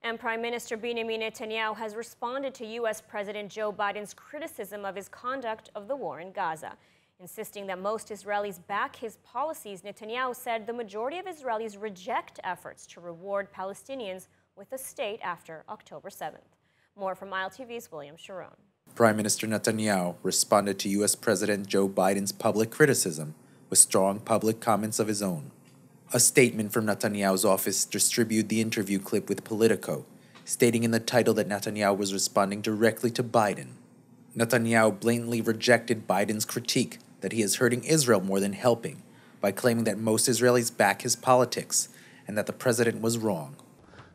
And Prime Minister Benjamin Netanyahu has responded to U.S. President Joe Biden's criticism of his conduct of the war in Gaza. Insisting that most Israelis back his policies, Netanyahu said the majority of Israelis reject efforts to reward Palestinians with a state after October 7th. More from ILTV's William Sharon. Prime Minister Netanyahu responded to U.S. President Joe Biden's public criticism with strong public comments of his own. A statement from Netanyahu's office distributed the interview clip with Politico, stating in the title that Netanyahu was responding directly to Biden. Netanyahu blatantly rejected Biden's critique that he is hurting Israel more than helping by claiming that most Israelis back his politics and that the president was wrong.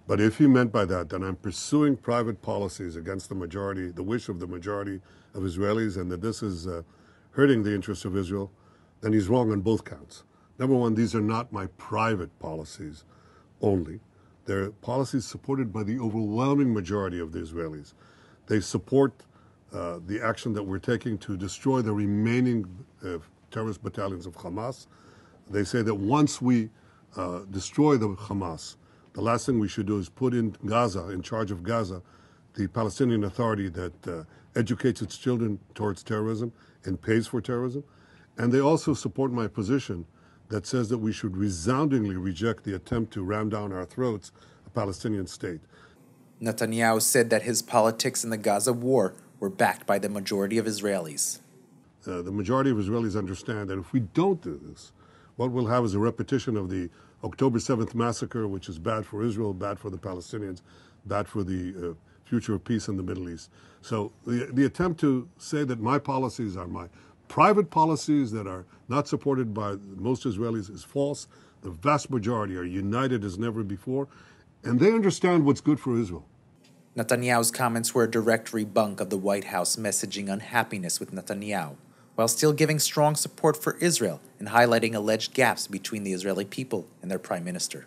But if he meant by that I'm pursuing private policies against the majority, the wish of the majority of Israelis, and that this is hurting the interests of Israel, then he's wrong on both counts. Number one, these are not my private policies only. They're policies supported by the overwhelming majority of the Israelis. They support the action that we're taking to destroy the remaining terrorist battalions of Hamas. They say that once we destroy the Hamas, the last thing we should do is put in Gaza, in charge of Gaza, the Palestinian Authority that educates its children towards terrorism and pays for terrorism. And they also support my position that says that we should resoundingly reject the attempt to ram down our throats a Palestinian state. Netanyahu said that his politics in the Gaza war were backed by the majority of Israelis. The majority of Israelis understand that if we don't do this, what we'll have is a repetition of the October 7th massacre, which is bad for Israel, bad for the Palestinians, bad for the future of peace in the Middle East. So the attempt to say that my policies are my private policies that are not supported by most Israelis is false. The vast majority are united as never before, and they understand what's good for Israel. Netanyahu's comments were a direct rebunk of the White House messaging unhappiness with Netanyahu, while still giving strong support for Israel and highlighting alleged gaps between the Israeli people and their prime minister.